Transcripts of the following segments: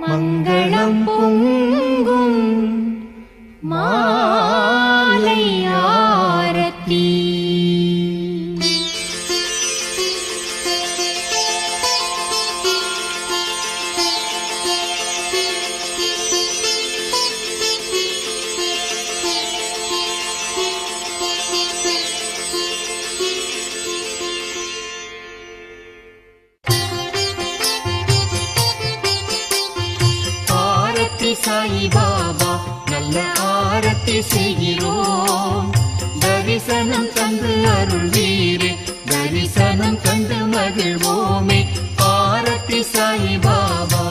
மங்களம் பொங்கும் மாலை ஆரத்தி. சாயி பாபா நல்ல ஆரத்தி செய்கிறோம். தரிசனம் தந்து அருள்வீரே, தரிசனம் தந்து மகிழ்வோமே. ஆரத்தி சாயி பாபா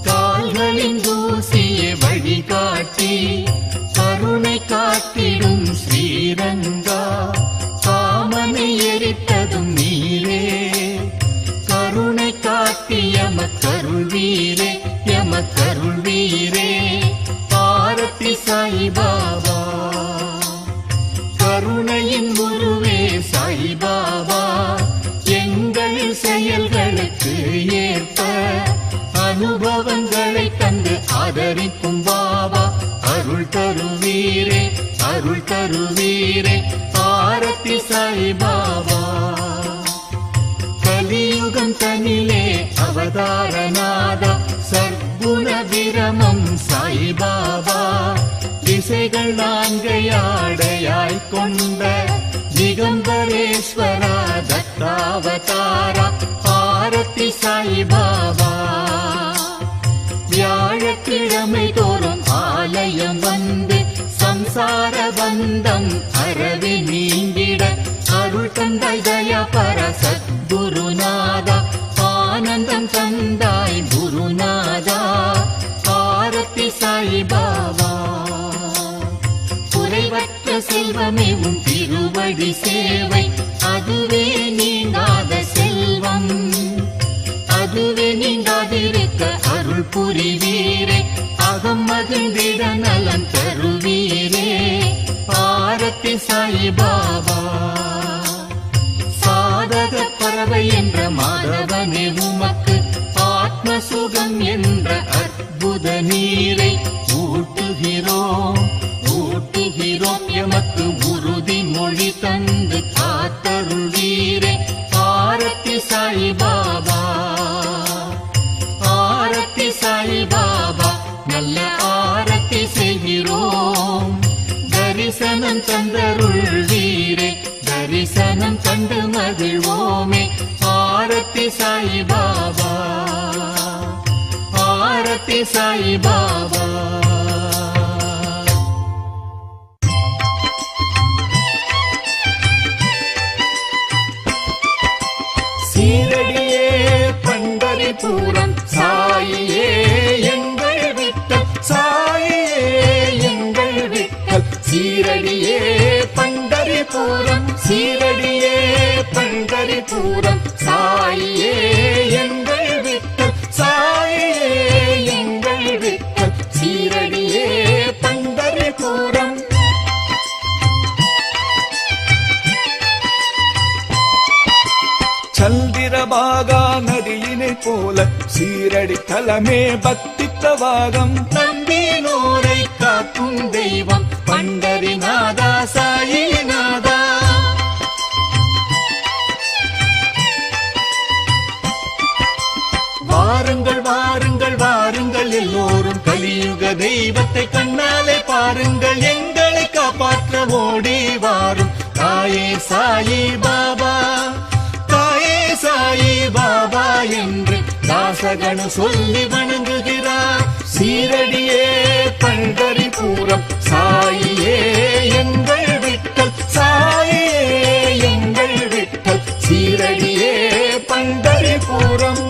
கால்களின் தூசியை வழிகாட்டி கருணை காட்டிடும் ஸ்ரீரங்கா. காமனை எரித்ததும் நீரே, கருணை காட்டி எமக்கருள்வீரே, எமக்கருள்வீரே. ஆரத்தி சாயி பாபா கருணையின் குருவே சாயி பாபா. எங்கள் செயல்களுக்கு ஏற்ப அனுபவங்களை தந்து ஆதரிக்கும் பாபா. அருள் தருவீரே, அருள் தருவீரே. ஆரத்தி சாயி பாபா கலியுகம் தனிலே அவதாரநாதா. சர்க்குண விரமம் சாயி பாபா திசைகள் நான்கையாடையாய் கொண்ட திகம்பரேஸ்வரா தத்தாவதாரா. ஆரத்தி சாயி பாபா வியாழக்கிழமை தோறும் ஆலயம் வந்து சம்சார பந்தம் அறவே நீங்கிட அருள் தந்தாய் தயா பர சத்குருநாதா. ஆனந்தம் தந்தாய் குருநாதா. ஆரத்தி சாயி பாபா குறைவற்ற செல்வமே உன் திருவடி சேவை. அதுவே நீங்காத செல்வம், அதுவே நீங்காதிருக்க அருள் புரிவீரே. அகம் மகிழ்ந்திட நலன் தருவீரே. ஆரத்தி சாயி பாபா சாதக பறவை என்ற மாதவனே உமக்கு ஆத்மசுகம் என்ற அற்புத நீரை ஊட்டுகிறோம், ஊட்டுகிறோம். எமக்கு உறுதி மொழி தந்து காத்தருள்வீரே. ஆரத்தி சாயி பாபா, ஆரத்தி சாயி பாபா நல்ல ஆரத்தி செய்கிறோம். தரிசனம் தந்தருள்வீரே, தரிசனம் கண்டு மகிழ்வோமே. ஆரத்தி சாயி பாபா, ஆரத்தி சாயி பாபா. சீரடியே பண்டரிபுரம் சாயியே எங்கள் விட்டல், சாயியே எங்கள் விட்டல். சீரடியே பண்டரிபுரம், சீரடியே பண்டரிபுரம் சாயியே எங்கள் விட்டல், சாயியே எங்கள் விட்டல். சீரடியே பண்டரிபுரம். சந்திரபாகா நதியினை போல சீரடி தலமே பக்தி பிரவாகம். நம்பினோரை காக்கும் தெய்வம் பண்டரிநாதா சாயிநாதா. வாருங்கள் வாருங்கள் வாருங்கள் எல்லோரும் கலியுக தெய்வத்தை கண்ணாலே பாருங்கள். எங்களை காப்பாற்ற ஓடி வாரும் தாயே சாயி பாபா, தாயே சாயி பாபா என்று தாசகனு சொல்லி வணங்குகிறார். சீரடியே பண்டரிபுரம் சாயியே எங்கள் விட்டல், சாயியே எங்கள் விட்டல். சீரடியே பண்டரிபுரம்.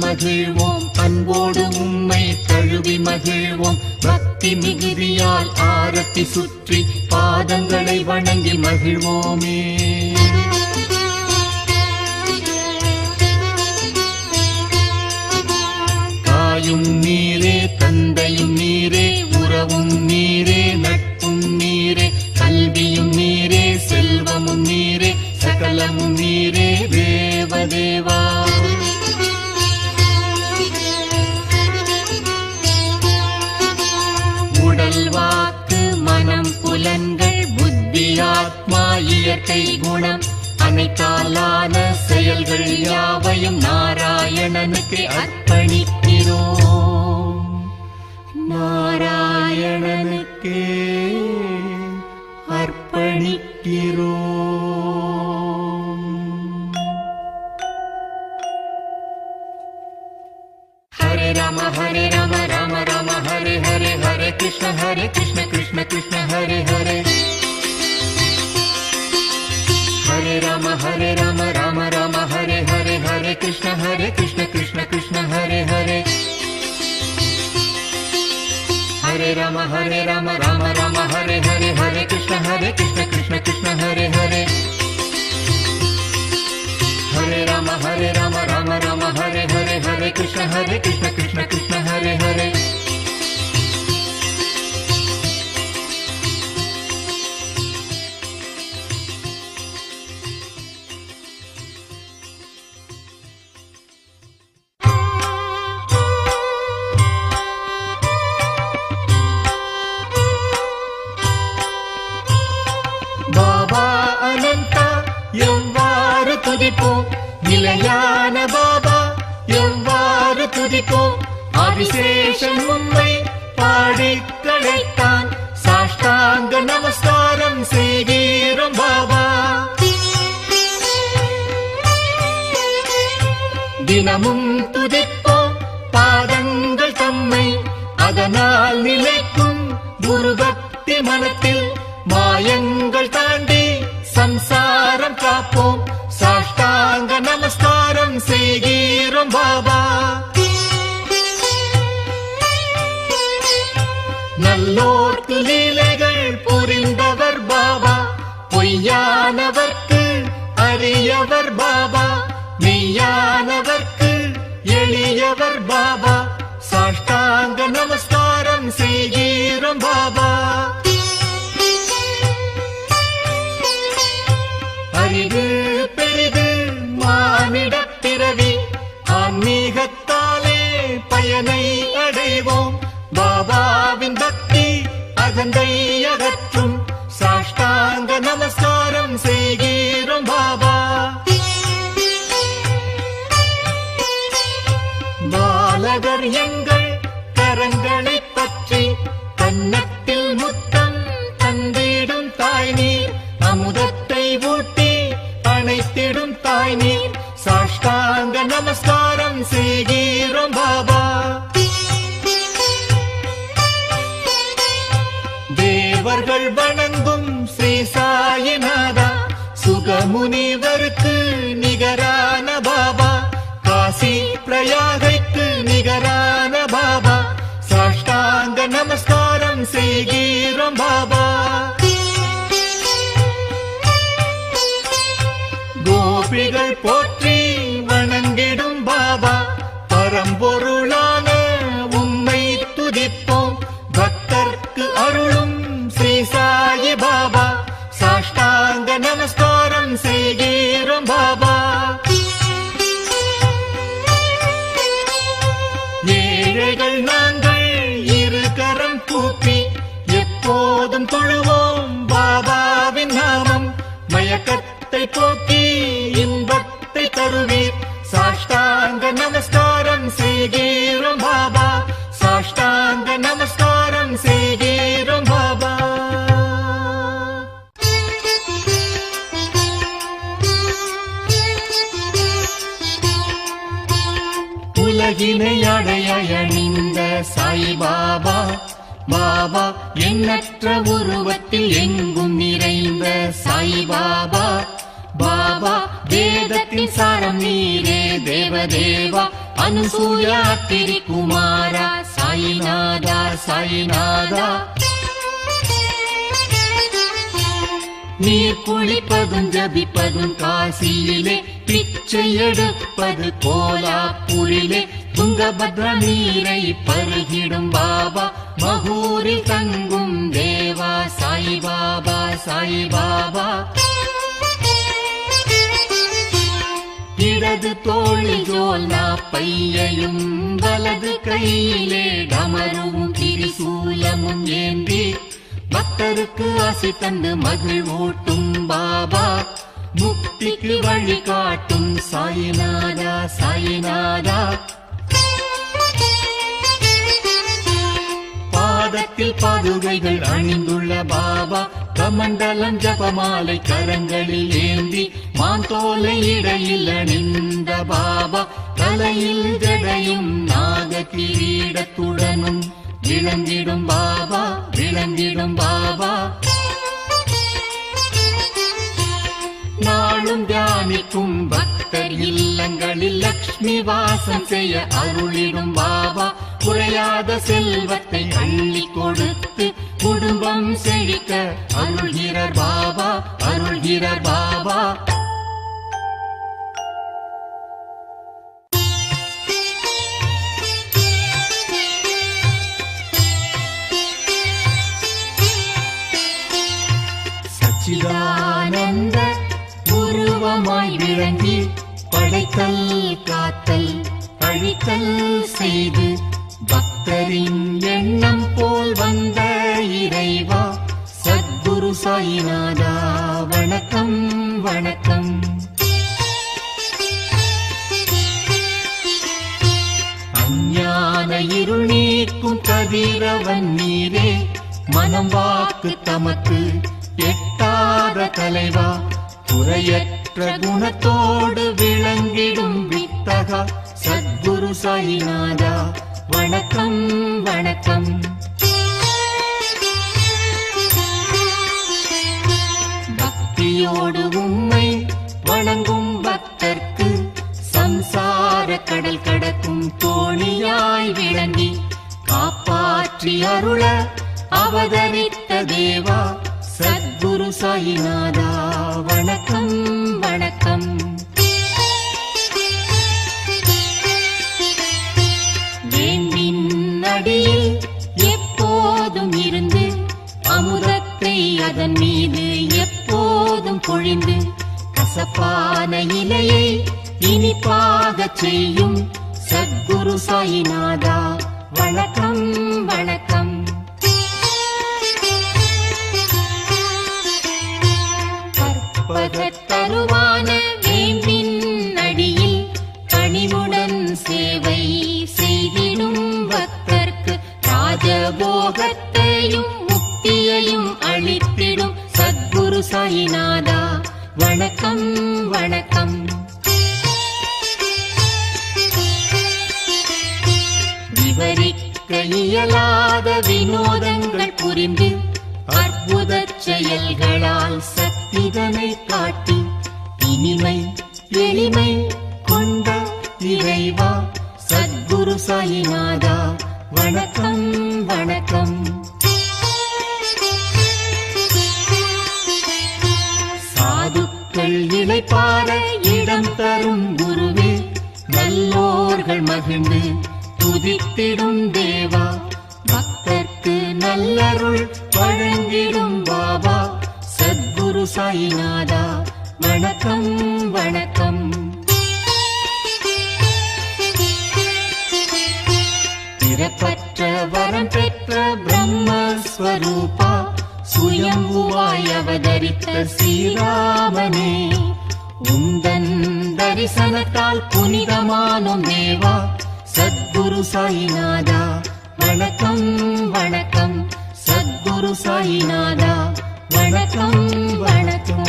மகிழ்வோம் அன்போடு உம்மை தழுவி மகிழ்வோம். பக்தி மிகுதியால் ஆரத்தி சுற்றி பாதங்களை வணங்கி மகிழ்வோமே. இயற்கை குணம் அனைத்தாலான செயல்கள் யாவையும் நாராயணனுக்கு அர்ப்பணிக்கிறோம். நாராயணனுக்கே அர்ப்பணிக்கிறோம். ஹரே ராம ராம ராம ஹரே ஹரே ஹரே கிருஷ்ண கிருஷ்ண கிருஷ்ண ஹரே ஹரே ஹரே ராம ராம ராம ஹரே ஹரே ஹரே கிருஷ்ண கிருஷ்ண கிருஷ்ண ஹரே ஹரே ஹரே ராம ராம ராம ஹரே ஹரே ஹரே கிருஷ்ண கிருஷ்ண கிருஷ்ண ஹரே ஹரே ஹரே ராம ராம ராம ஹரே ஹரே ஹரே கிருஷ்ண கிருஷ்ண கிருஷ்ண ஹரே ஹரே பாபா அனந்தா எவ்வாறு துதிப்போம், நிலையான பாபா எவ்வாறு துதிப்போம், ஆதிசேஷன் உம்மை பாடி களைத்தான், சாஷ்டாங்க நமஸ்காரம் செய்கிறோம் பாபா. தினமும் துதிப்போம் பாதங்கள் தம்மை, அதனால் நிலைக்கும் குரு பக்தி மனத்தில், மாயங்கள் தாண்டி சம்சாரம் காப்போம், சாஷ்டாங்க நமஸ்காரம் செய்கிறோம் பாபா. நல்லோர்க்கு லீலைகள் புரிந்தவர் பாபா, பொய்யானவர்க்கு அரியவர் பாபா, மெய்யானவர்க்கு எளியவர் பாபா, சாஷ்டாங்க நமஸ்காரம் செய்கிறோம் பாபா. அரிது பெரிது மானிடப் பிறவி, ஆன்மீகத்தாலே பயனை அடைவோம், பாபாவின் பக்தி அகந்தை அகற்றும், சாஷ்டாங்க நமஸ்காரம் செய்கிறோம் பாபா. பாலகர் எங்கள் கரங்களைப் பற்றி, கன்னத்தில் முத்தம் தந்திடும் தாய் நீர், அமுதத்தை ஊட்டி அணைத்திடும் தாய் நீர், சாஷ்டாங்க நமஸ்காரம் செய்கிறோம் பாபா. தேவர்கள் வணங்கும் ஸ்ரீ சாயிநாதா, சுகமுனிவருக்கு நிகரான பாபா, காசி பிரயாகைக்கு நிகரான பாபா, சாஷ்டாங்க நமஸ்காரம் செய்கிறோம் பாபா. கோபிகள் போற்றி வணங்கிடும் பாபா, பரம்பொருளான உம்மை துதிப்போம், பக்தர்க்கு அருளும் ஸ்ரீ சாயி பாபா, சாஷ்டாங்க நமஸ்காரம் செய்கிறோம் பாபா. ஏழைகள் நாங்கள் இரு கரம் கூப்பி எப்போதும் தொழுவோம் பாபாவின் நாமம், மயக்கத்தை போக்கி இன்பத்தை தருவீர், சாஷ்டாங்க நமஸ்காரம் செய்கிறோம் பாபா, சாஷ்டாங்க நமஸ்காரம் செய்கிறோம் பாபா. உலகினை அடைய அணிந்த சாய் பாபா, பாபா எண்ணற்ற உருவத்தில் எங்கும் நிறைந்த சாய் பாபா, பாபா வேதத்தின் சாரம் நீரே தேவதேவா, அனுசூயா திரிகுமாரா, சாயிநாதா சாயிநாதா. நீர் குளிப்பதும் ஜபிப்பதும் காசியிலே, பிச்சை எடுப்பது கோலாப்பூரிலே, துங்கபத்ரா நீரை பருகிடும் பாபா, மகூரில் தங்கும் தேவா சாய் பாபா சாய் பாபா. இடது தோளில் ஜோல்னா பையையும், வலது கையிலே டமருவும் திரிசூலமும் ஏந்தி, பக்த பக்தருக்கு ஆசி தந்து மகிழ்வூட்டும் பாபா, முக்திக்கு வழி காட்டும் சாயிநாதா சாயிநாதா. பாதத்தில் பாதுகைகள் அணிந்துள்ள பாபா, கமண்டலம் ஜபமாலை கரங்களில் ஏந்தி மாந்தோலை இடையில் அணிந்த பாபா, தலையில் ஜடையும் நாக கிரீடத்துடனும் விளங்கிடும் பாபா விளங்கிடும் பாபா. நாளும் தியானிக்கும் பக்தர் இல்லங்களில் லக்ஷ்மி வாசம் செய்ய அருளிடும் பாபா, குறையாத செல்வத்தை அள்ளி கொடுத்து குடும்பம் செழிக்க அருள்கிறார் பாபா அருள்கிறார் பாபா. சச்சிதானந்த உருவமாய் விளங்கி படைத்தல் காத்தல் அழித்தல் செய்து பக்தரின் எண்ணம் போல் வந்த இறைவா சத்குரு சாயிநாதா வணக்கம் வணக்கம். அஞ்ஞான இருள் நீக்கும் கதிரவன் நீரே, மனம் வாக்கு தமக்கு எட்டாத தலைவா, குறையற்ற குணத்தோடு விளங்கிடும் வித்தகா சத்குரு சாயிநாதா வணக்கம் வணக்கம். பக்தியோடு உம்மை வணங்கும் பக்தர்க்கு சம்சார கடல் கடக்கும் தோணியாய் விளங்கி காப்பாற்றி அருள அவதரித்த தேவா சத்குரு சாயிநாதா வணக்கம் வணக்கம். வேண்டின் அடியில் எப்போதும் இருந்து அமுதத்தை அதன் மீது எப்போதும் பொழிந்து கசப்பான இலையை இனிப்பாக செய்யும் சத்குரு சாயிநாதா வணக்கம் வணக்கம். கற்பகத்தருவான வேம்பின் அடியில் கனிவுடன் சேவை செய்திடும் பக்தர்க்கு ராஜபோகத்தையும் முக்தியையும் அளித்திடும் சத்குரு சாயிநாதா வணக்கம் வணக்கம். விவரிக்க இயலாத வினோதங்கள் புரிந்து அற்புத செயல்களால் சக்திதனை காட்டி இனிமை எளிமை கொண்ட இறைவா சத்குரு சாயிநாதா வணக்கம் வணக்கம். சாதுக்கள் இளைப்பாற இடம் தரும் குருவே, நல்லோர்கள் மகிழ்ந்து துதித்திடும் தேவா, பக்தர்க்கு நல்லருள் வழங்கிடும் பாபா சத்குரு சாயிநாதா வணக்கம் வணக்கம். பிறப்பற்ற வரம் பெற்ற பிரம்மஸ்வரூபா, சுயம்புவாய் அவதரித்த ஸ்ரீராமனே, உந்தன் தரிசனத்தால் புனிதமானோம் தேவா சத்குரு சாயிநாதா வணக்கம் வணக்கம். சத்குரு சாயிநாதா வணக்கம் வணக்கம்.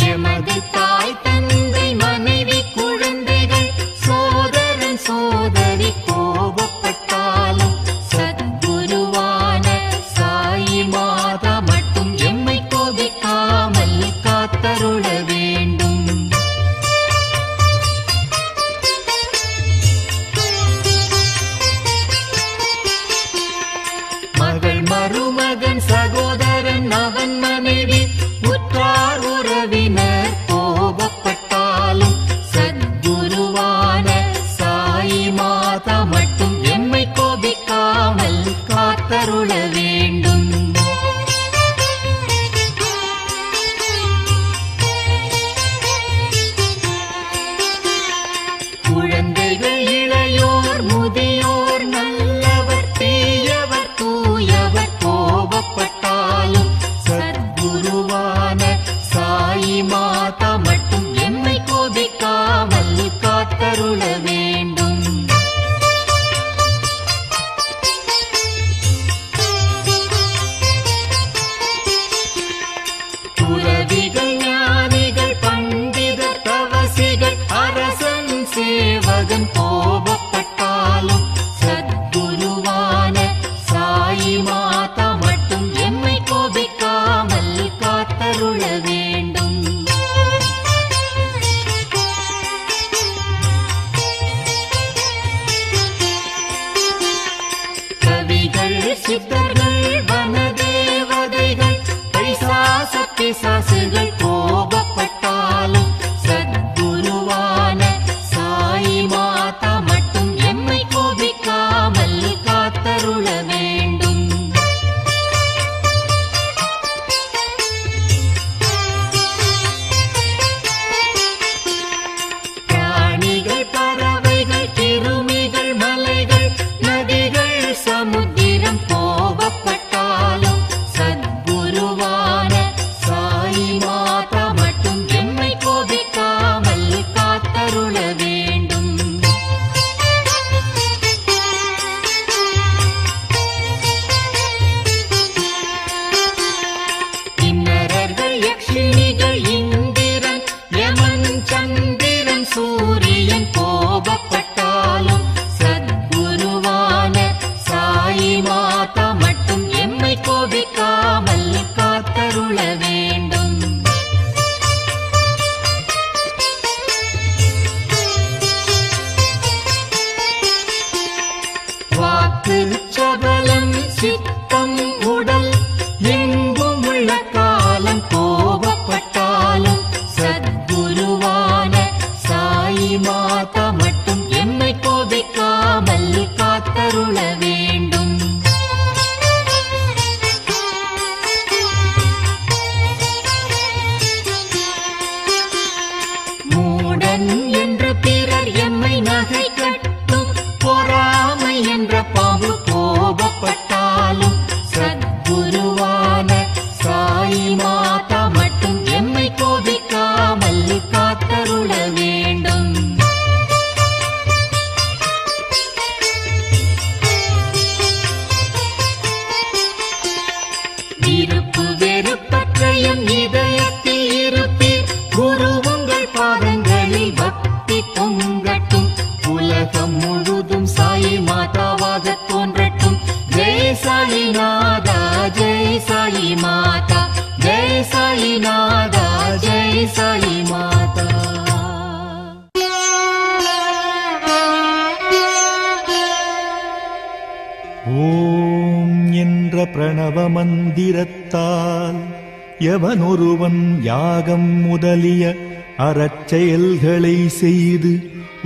எமது தாய் தந்தை மனைவி குழந்தைகள் சோதரன் சோதரி கோபப்பட்டாலும் சத்குருவான சாயி மாதா மட்டும் எம்மை கோபிக்காமல் காத்தருள வேண்டும். மகள் மருமகன் சகோதரன் அவன் மனைவி உற்றார் உறவினர் கோபப்பட்டாலும் சத்குருவான சாயி மாதா மட்டும் எம்மை கோபிக்காமல் காத்தருள வேண்டும். காத்தருள வேண்டும். மூடன் என்று பிறர் எம்மை நகை கட்டும், பொறாமை என்ற பாம்பு கோபப்பட்டாலும் சத்குருவான சாயி மாதா மட்டும் எம்மை கோபிக்காமல் காத்தருள வேண்டும். விருப்பு வெறுப்பற்றையும் இதயத்தில் இருப்பீர், குரு உங்கள் பாதங்களில் பக்தி பொங்கட்டும், உலகம் முழுதும் சாயி மாதாவாக தோன்றட்டும். ஜெய் சாயிநாதா ஜெய் சாயி மாதா, ஜெய் சாயிநாதா ஜெய் சாயி மாதா. ஓம் என்ற பிரணவ மந்திரத்தால் எவனொருவன் யாகம் முதலிய அறச்செயல்களை செய்து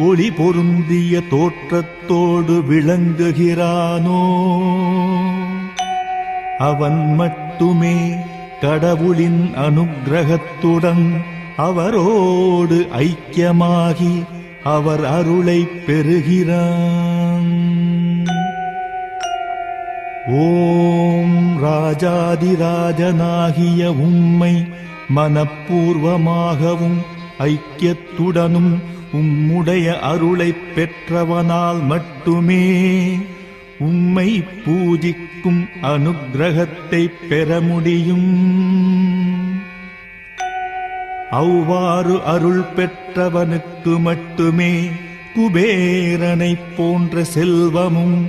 ஒளி பொருந்திய தோற்றத்தோடு விளங்குகிறானோ அவன் மட்டுமே கடவுளின் அனுக்கிரகத்துடன் அவரோடு ஐக்கியமாகி அவர் அருளை பெறுகிறான். ஓம் ராஜாதிராஜனாகிய உம்மை மனப்பூர்வமாகவும் ஐக்கியத்துடனும் உம்முடைய அருளைப் பெற்றவனால் மட்டுமே உம்மை பூஜிக்கும் அனுக்கிரகத்தை பெற முடியும். அவ்வாறு அருள் பெற்றவனுக்கு மட்டுமே குபேரனைப் போன்ற செல்வமும்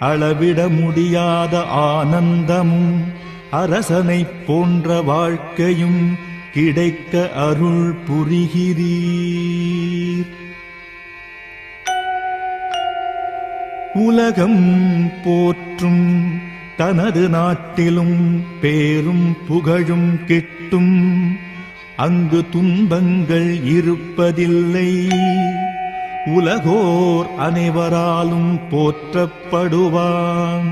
அளவிட முடியாத ஆனந்தமும் அரசனைப் போன்ற வாழ்க்கையும் கிடைக்க அருள் புரிகிறீர். உலகம் போற்றும் தனது நாட்டிலும் பேரும் புகழும் கிட்டும், அங்கு துன்பங்கள் இருப்பதில்லை. உலகோர் அனைவராலும் போற்றப்படுவான்.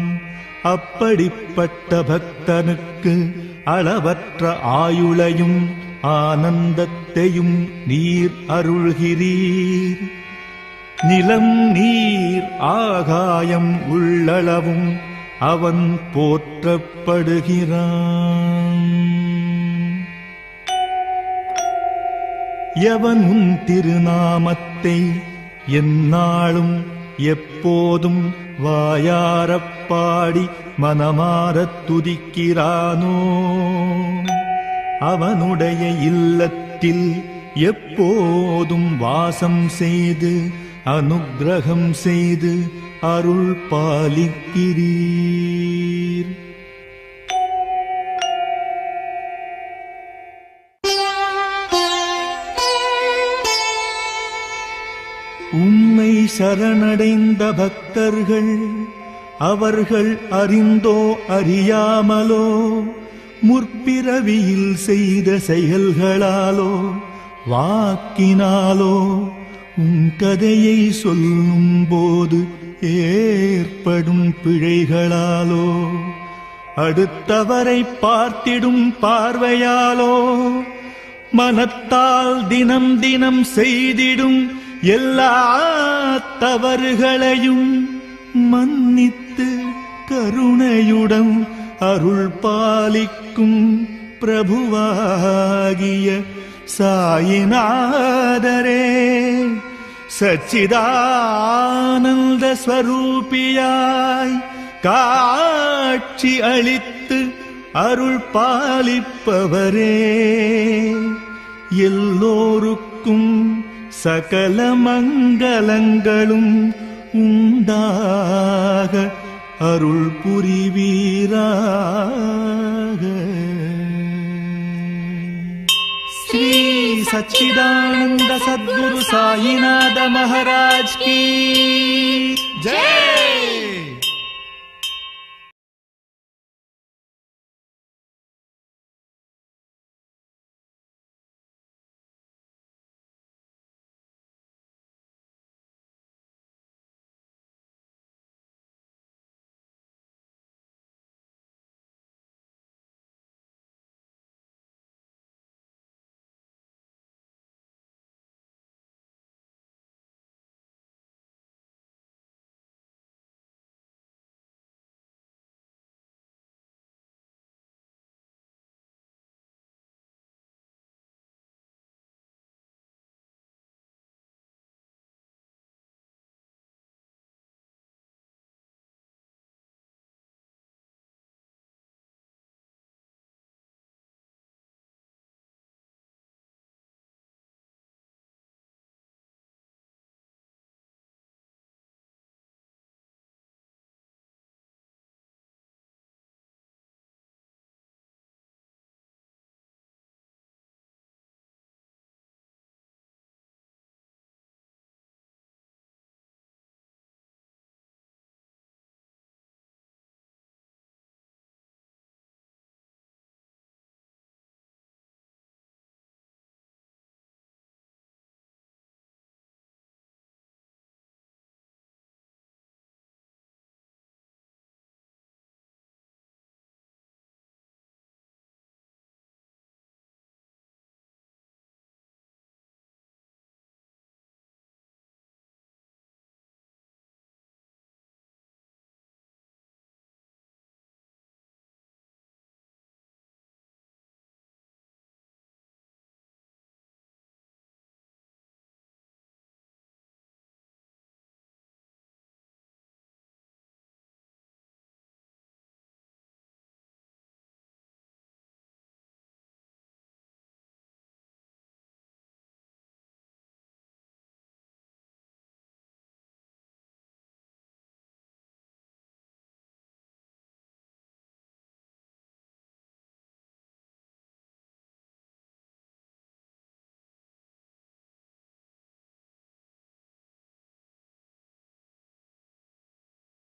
அப்படிப்பட்ட பக்தனுக்கு அளவற்ற ஆயுளையும் ஆனந்தத்தையும் நீர் அருள்கிறீர். நிலம் நீர் ஆகாயம் உள்ளளவும் அவன் போற்றப்படுகிறான். எவன் உன் திருநாமத்தை எந்நாளும் எப்போதும் வாயாரப் பாடி மனமாரத் துதிக்கிறானோ அவனுடைய இல்லத்தில் எப்போதும் வாசம் செய்து அனுக்கிரகம் செய்து அருள் பாலிக்கிறீர். உம்மை சரணடைந்த பக்தர்கள் அவர்கள் அறிந்தோ அறியாமலோ முற்பிறவியில் செய்த செயல்களாலோ வாக்கினாலோ உம் கதையை சொல்லும் போது ஏற்படும் பிழைகளாலோ அடுத்தவரை பார்த்திடும் பார்வையாலோ மனத்தால் தினம் தினம் செய்திடும் எல்லா தவறுகளையும் மன்னித்து கருணையுடன் அருள் பாலிக்கும் பிரபுவாகிய சாயிநாதரே, சச்சிதானந்த ஸ்வரூபியாய் காட்சி அளித்து அருள் பாலிப்பவரே, எல்லோருக்கும் சகல மங்களங்களும் உண்டாக அருள் புரிவீராக. ஸ்ரீ சச்சிதானந்த சத்குரு சாயிநாத மகாராஜ் கி ஜெய்.